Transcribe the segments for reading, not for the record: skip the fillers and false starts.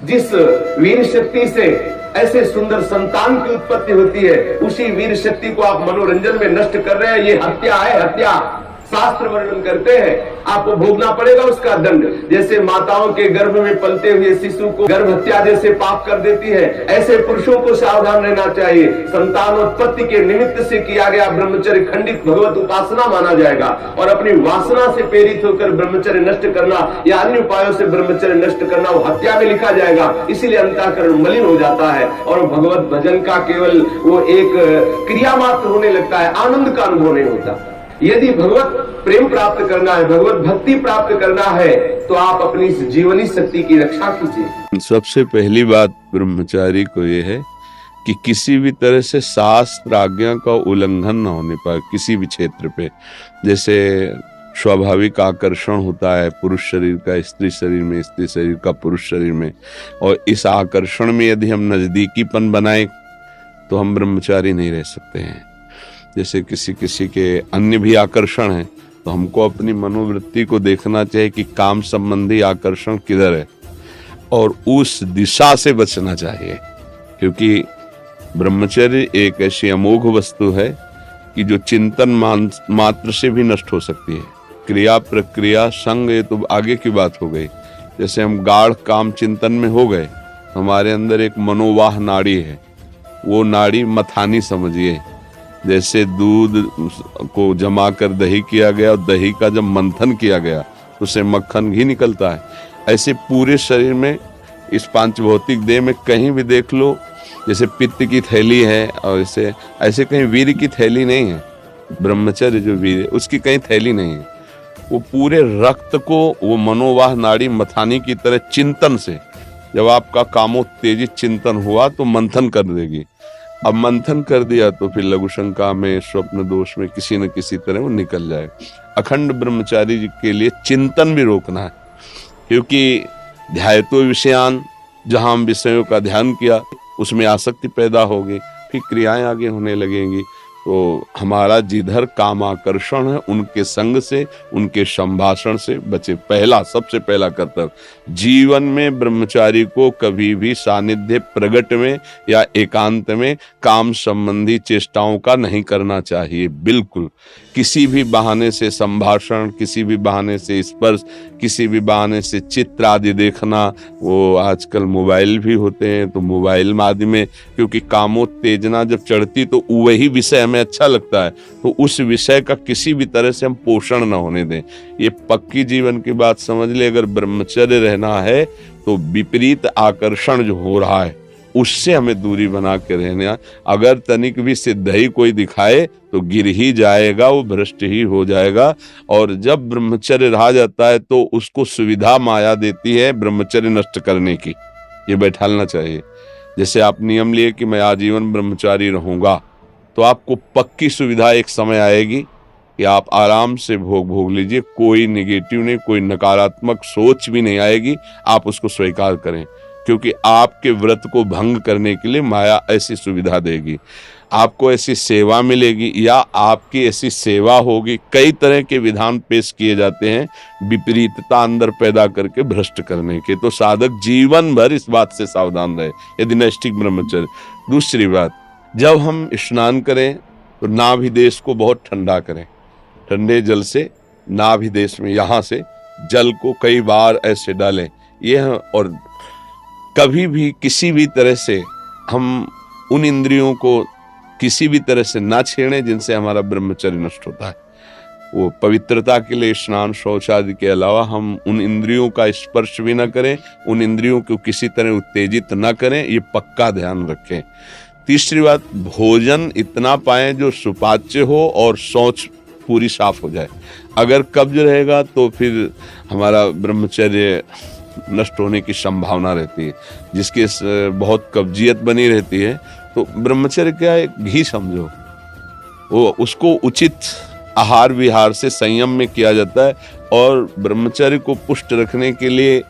जिस वीर शक्ति से ऐसे सुंदर संतान की उत्पत्ति होती है, उसी वीर शक्ति को आप मनोरंजन में नष्ट कर रहे हैं। ये हत्या है, हत्या। शास्त्र वर्णन करते हैं आपको भोगना पड़ेगा उसका दंड। जैसे माताओं के गर्भ में पलते हुए शिशु को गर्भ हत्या जैसे पाप कर देती है, ऐसे पुरुषों को सावधान रहना चाहिए। संतानोत्पत्ति के निमित्त से किया गया ब्रह्मचर्य खंडित भगवत उपासना माना जाएगा, और अपनी वासना से प्रेरित होकर ब्रह्मचर्य नष्ट करना या अन्य उपायों से ब्रह्मचर्य नष्ट करना वो हत्या में लिखा जाएगा। इसीलिए अंतःकरण मलिन हो जाता है और भगवत भजन का केवल वो एक क्रिया मात्र होने लगता है, आनंद का अनुभव नहीं होता। यदि भगवत प्रेम प्राप्त करना है, भगवत भक्ति प्राप्त करना है, तो आप अपनी इस जीवनी शक्ति की रक्षा कीजिए। सबसे पहली बात ब्रह्मचारी को यह है कि किसी भी तरह से शास्त्र आज्ञा का उल्लंघन न होने पाए किसी भी क्षेत्र पे। जैसे स्वाभाविक आकर्षण होता है पुरुष शरीर का स्त्री शरीर में, स्त्री शरीर का पुरुष शरीर में, और इस आकर्षण में यदि हम नजदीकीपन बनाए तो हम ब्रह्मचारी नहीं रह सकते हैं। जैसे किसी किसी के अन्य भी आकर्षण है, तो हमको अपनी मनोवृत्ति को देखना चाहिए कि काम संबंधी आकर्षण किधर है और उस दिशा से बचना चाहिए। क्योंकि ब्रह्मचर्य एक ऐसी अमोघ वस्तु है कि जो चिंतन मात्र से भी नष्ट हो सकती है। क्रिया प्रक्रिया संग ये तो आगे की बात हो गई। जैसे हम गाढ़ काम चिंतन में हो गए, हमारे अंदर एक मनोवाह नाड़ी है, वो नाड़ी मथानी समझिए। जैसे दूध को जमा कर दही किया गया और दही का जब मंथन किया गया उससे मक्खन घी निकलता है, ऐसे पूरे शरीर में इस पांचभौतिक देह में कहीं भी देख लो, जैसे पित्त की थैली है और ऐसे कहीं वीर की थैली नहीं है। ब्रह्मचर्य जो वीर है उसकी कहीं थैली नहीं है। वो पूरे रक्त को वो मनोवाह नाड़ी मथानी की तरह चिंतन से, जब आपका कामोत्तेजित चिंतन हुआ तो मंथन कर देगी। अब मंथन कर दिया तो फिर लघु शंका में, स्वप्न दोष में किसी न किसी तरह वो निकल जाए। अखंड ब्रह्मचारी जी के लिए चिंतन भी रोकना है, क्योंकि ध्यायतो विषयान, जहां हम विषयों का ध्यान किया उसमें आसक्ति पैदा होगी, फिर क्रियाएं आगे होने लगेंगी। तो हमारा जिधर कामाकर्षण है उनके संग से, उनके संभाषण से बचे। सबसे पहला कर्तव्य जीवन में ब्रह्मचारी को कभी भी सानिध्य प्रगट में या एकांत में काम संबंधी चेष्टाओं का नहीं करना चाहिए। बिल्कुल किसी भी बहाने से संभाषण, किसी भी बहाने से स्पर्श, किसी भी बहाने से चित्र आदि देखना, वो आजकल मोबाइल भी होते हैं तो मोबाइल आदि में, क्योंकि कामोत्तेजना जब चढ़ती तो वही विषय हमें अच्छा लगता है, तो उस विषय का किसी भी तरह से हम पोषण न होने दें। ये पक्की जीवन की बात समझ ले। अगर ब्रह्मचर्य रहना है तो विपरीत आकर्षण जो हो रहा है उससे हमें दूरी बना के रहना। अगर तनिक भी सिद्धि कोई दिखाए तो गिर ही जाएगा, वो भ्रष्ट ही हो जाएगा। और जब ब्रह्मचर्य रहा जाता है तो उसको सुविधा माया देती है ब्रह्मचर्य नष्ट करने की, ये बैठालना चाहिए। जैसे आप नियम लिए कि मैं आजीवन ब्रह्मचारी रहूंगा, तो आपको पक्की सुविधा एक समय आएगी कि आप आराम से भोग लीजिए, कोई निगेटिव नहीं, कोई नकारात्मक सोच भी नहीं आएगी। आप उसको स्वीकार करें, क्योंकि आपके व्रत को भंग करने के लिए माया ऐसी सुविधा देगी। आपको ऐसी सेवा मिलेगी या आपकी ऐसी सेवा होगी। कई तरह के विधान पेश किए जाते हैं विपरीतता अंदर पैदा करके भ्रष्ट करने के। तो साधक जीवन भर इस बात से सावधान रहे यदि नैष्ठिक ब्रह्मचर्य। दूसरी बात, जब हम स्नान करें तो नाभिदेश को बहुत ठंडा करें। ठंडे जल से नाभिदेश में यहाँ से जल को कई बार ऐसे डालें। और कभी भी किसी भी तरह से हम उन इंद्रियों को किसी भी तरह से ना छेड़ें जिनसे हमारा ब्रह्मचर्य नष्ट होता है। वो पवित्रता के लिए स्नान शौच आदि के अलावा हम उन इंद्रियों का स्पर्श भी ना करें, उन इंद्रियों को किसी तरह उत्तेजित ना करें, ये पक्का ध्यान रखें। तीसरी बात, भोजन इतना पाएं जो सुपाच्य हो और शौच पूरी साफ हो जाए। अगर कब्ज रहेगा तो फिर हमारा ब्रह्मचर्य नष्ट होने की संभावना रहती है। जिसके बहुत कब्जियत बनी रहती है तो ब्रह्मचर्य क्या है, घी समझो, वो उसको उचित आहार विहार से संयम में किया जाता है। और ब्रह्मचर्य को पुष्ट रखने के लिए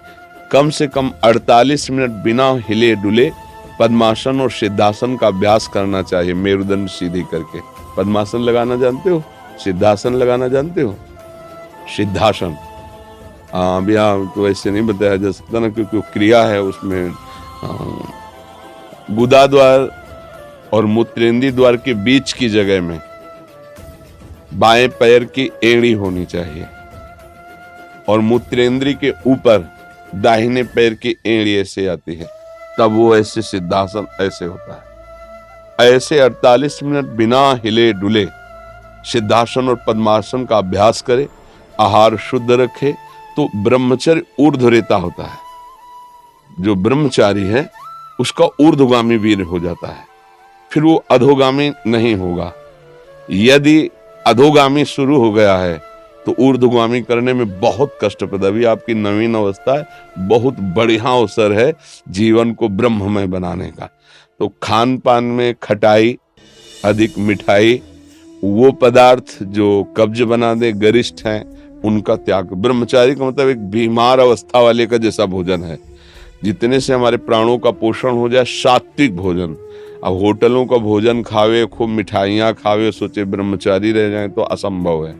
कम से कम 48 मिनट बिना हिले डुले पद्मासन और सिद्धासन का अभ्यास करना चाहिए। मेरुदंड सीधी करके पद्मासन लगाना जानते हो, सिद्धासन लगाना जानते हो? सिद्धासन अभी तो ऐसे नहीं बताया जा सकता ना, क्योंकि वो क्रिया है उसमें। गुदा द्वार और मूत्रेंद्रीय द्वार के बीच की जगह में बाएं पैर की एड़ी होनी चाहिए और मूत्रेंद्रीय के ऊपर दाहिने पैर की एड़ी ऐसे आती है, तब वो ऐसे सिद्धासन ऐसे होता है। ऐसे 48 मिनट बिना हिले डुले सिद्धासन और पद्मासन का अभ्यास करे, आहार शुद्ध रखे, तो ब्रह्मचर्य ऊर्ध्वरेता होता है। जो ब्रह्मचारी है उसका ऊर्ध्वगामी वीर हो जाता है, फिर वो अधोगामी नहीं होगा। यदि अधोगामी शुरू हो गया है तो ऊर्ध्वगामी करने में बहुत कष्टप्रद। अभी आपकी नवीन अवस्था है, बहुत बढ़िया अवसर है जीवन को ब्रह्ममय बनाने का। तो खान पान में खटाई, अधिक मिठाई, वो पदार्थ जो कब्ज बना दे, गरिष्ठ हैं, उनका त्याग। ब्रह्मचारी का मतलब एक बीमार अवस्था वाले का जैसा भोजन है, जितने से हमारे प्राणों का पोषण हो जाए, सात्विक भोजन। अब होटलों का भोजन खावे, खूब मिठाइयाँ खावे, सोचे ब्रह्मचारी रह जाए तो असंभव है।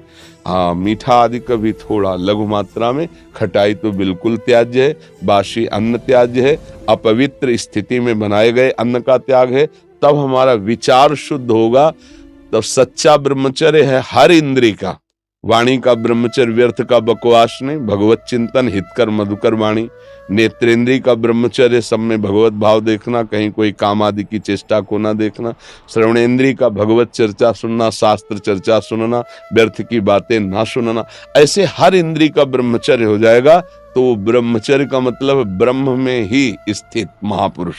हाँ, मीठा आदि कभी थोड़ा लघु मात्रा में, खटाई तो बिल्कुल त्याज्य है, बासी अन्न त्याज्य है, अपवित्र स्थिति में बनाए गए अन्न का त्याग है। तब हमारा विचार शुद्ध होगा, तब सच्चा ब्रह्मचर्य है हर इंद्रिय का। वाणी का ब्रह्मचर्य व्यर्थ का बकवास नहीं, भगवत चिंतन, हितकर मधुकर वाणी। नेत्रेंद्रिय का ब्रह्मचर्य सब में भगवत भाव देखना, कहीं कोई काम आदि की चेष्टा को ना देखना। श्रवणेंद्रिय का भगवत चर्चा सुनना, शास्त्र चर्चा सुनना, व्यर्थ की बातें ना सुनना। ऐसे हर इंद्रिय का ब्रह्मचर्य हो जाएगा तो ब्रह्मचर्य का मतलब ब्रह्म में ही स्थित महापुरुष।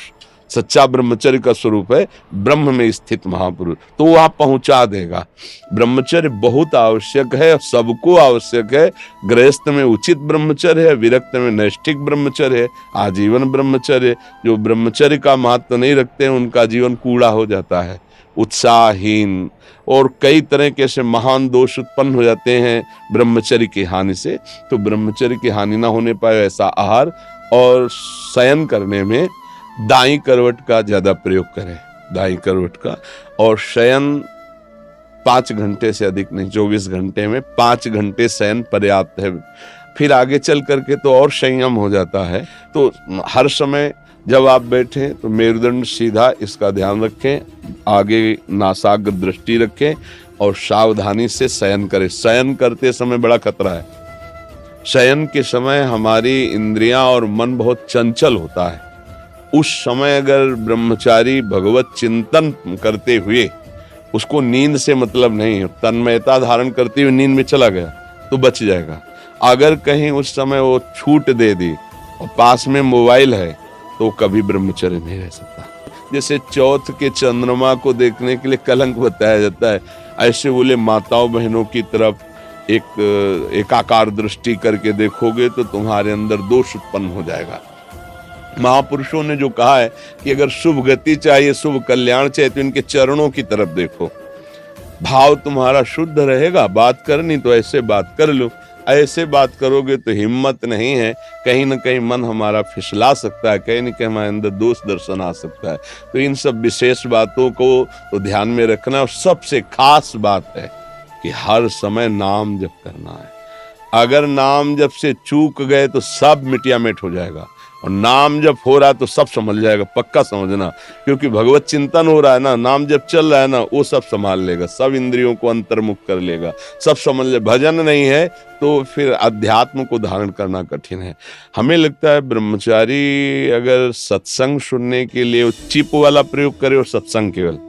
सच्चा ब्रह्मचर्य का स्वरूप है ब्रह्म में स्थित महापुरुष, तो वह पहुंचा देगा। ब्रह्मचर्य बहुत आवश्यक है, सबको आवश्यक है। गृहस्थ में उचित ब्रह्मचर्य है, विरक्त में नैष्ठिक ब्रह्मचर्य है, आजीवन ब्रह्मचर्य। जो ब्रह्मचर्य का महत्व नहीं रखते हैं उनका जीवन कूड़ा हो जाता है, उत्साहहीन, और कई तरह के ऐसे महान दोष उत्पन्न हो जाते हैं ब्रह्मचर्य की हानि से। तो ब्रह्मचर्य की हानि ना होने पाए ऐसा आहार, और शयन करने में दाईं करवट का ज्यादा प्रयोग करें, दाईं करवट का। और शयन 5 घंटे से अधिक नहीं, 24 घंटे में 5 घंटे शयन पर्याप्त है। फिर आगे चल करके तो और संयम हो जाता है। तो हर समय जब आप बैठें तो मेरुदंड सीधा, इसका ध्यान रखें, आगे नासाग्र दृष्टि रखें और सावधानी से शयन करें। शयन करते समय बड़ा खतरा है। शयन के समय हमारी इंद्रियां और मन बहुत चंचल होता है। उस समय अगर ब्रह्मचारी भगवत चिंतन करते हुए, उसको नींद से मतलब नहीं है, तन्मयता धारण करते हुए नींद में चला गया तो बच जाएगा। अगर कहीं उस समय वो छूट दे दी और पास में मोबाइल है तो कभी ब्रह्मचर्य नहीं रह सकता। जैसे चौथ के चंद्रमा को देखने के लिए कलंक बताया जाता है, ऐसे बोले माताओं बहनों की तरफ एकाकार दृष्टि करके देखोगे तो तुम्हारे अंदर दोष उत्पन्न हो जाएगा। महापुरुषों ने जो कहा है कि अगर शुभ गति चाहिए, शुभ कल्याण चाहिए, तो इनके चरणों की तरफ देखो। भाव तुम्हारा शुद्ध रहेगा, बात करनी तो ऐसे बात कर लो। ऐसे बात करोगे तो हिम्मत नहीं है, कहीं ना कहीं मन हमारा फिसला सकता है, कहीं ना कहीं हमारे अंदर दोष दर्शन आ सकता है। तो इन सब विशेष बातों को तो ध्यान में रखना। और सबसे खास बात है कि हर समय नाम जप करना है। अगर नाम जप से चूक गए तो सब मिटिया मिट हो जाएगा, और नाम जप हो रहा है तो सब समझ जाएगा, पक्का समझना। क्योंकि भगवत चिंतन हो रहा है ना, नाम जप चल रहा है ना, वो सब संभाल लेगा, सब इंद्रियों को अंतर्मुख कर लेगा, सब समझ ले। भजन नहीं है तो फिर अध्यात्म को धारण करना कठिन है। हमें लगता है ब्रह्मचारी अगर सत्संग सुनने के लिए चिप वाला प्रयोग करे और सत्संग केवल,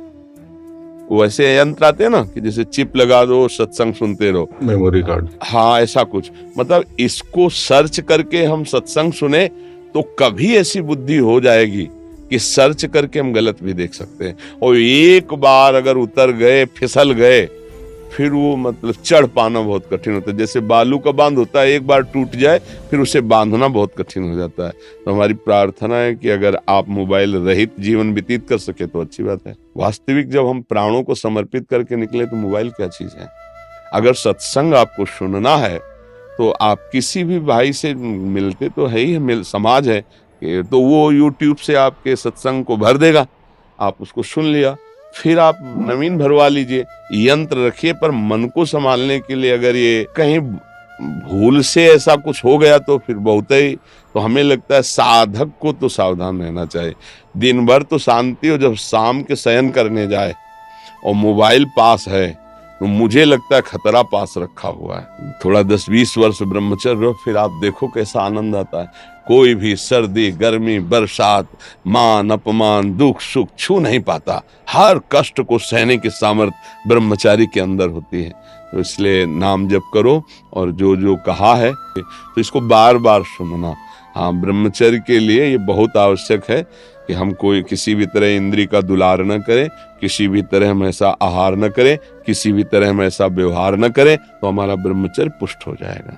वैसे यंत्र आते हैं ना कि जैसे चिप लगा दो सत्संग सुनते रहो, मेमोरी कार्ड। हाँ, ऐसा कुछ। मतलब इसको सर्च करके हम सत्संग सुने तो कभी ऐसी बुद्धि हो जाएगी कि सर्च करके हम गलत भी देख सकते हैं। और एक बार अगर उतर गए, फिसल गए, फिर वो मतलब चढ़ पाना बहुत कठिन होता है। जैसे बालू का बांध होता है, एक बार टूट जाए फिर उसे बांधना बहुत कठिन हो जाता है। तो हमारी प्रार्थना है कि अगर आप मोबाइल रहित जीवन व्यतीत कर सके तो अच्छी बात है। वास्तविक जब हम प्राणों को समर्पित करके निकले तो मोबाइल क्या चीज है। अगर सत्संग आपको सुनना है तो आप किसी भी भाई से मिलते तो है ही, समाज है, तो वो YouTube से आपके सत्संग को भर देगा, आप उसको सुन लिया, फिर आप नवीन भरवा लीजिए। यंत्र रखिए, पर मन को संभालने के लिए अगर ये कहीं भूल से ऐसा कुछ हो गया तो फिर बहुत ही, तो हमें लगता है साधक को तो सावधान रहना चाहिए। दिन भर तो शांति हो, जब शाम के शयन करने जाए और मोबाइल पास है तो मुझे लगता है खतरा पास रखा हुआ है। थोड़ा 10-20 वर्ष ब्रह्मचर्य रहो, फिर आप देखो कैसा आनंद आता है। कोई भी सर्दी, गर्मी, बरसात, मान अपमान, दुख सुख छू नहीं पाता। हर कष्ट को सहने की सामर्थ्य ब्रह्मचारी के अंदर होती है। तो इसलिए नाम जप करो, और जो जो कहा है तो इसको बार बार सुनना। हाँ, ब्रह्मचर्य के लिए ये बहुत आवश्यक है कि हम कोई किसी भी तरह इंद्री का दुलार न करें, किसी भी तरह हम ऐसा आहार न करें, किसी भी तरह हम ऐसा व्यवहार न करें, तो हमारा ब्रह्मचर्य पुष्ट हो जाएगा।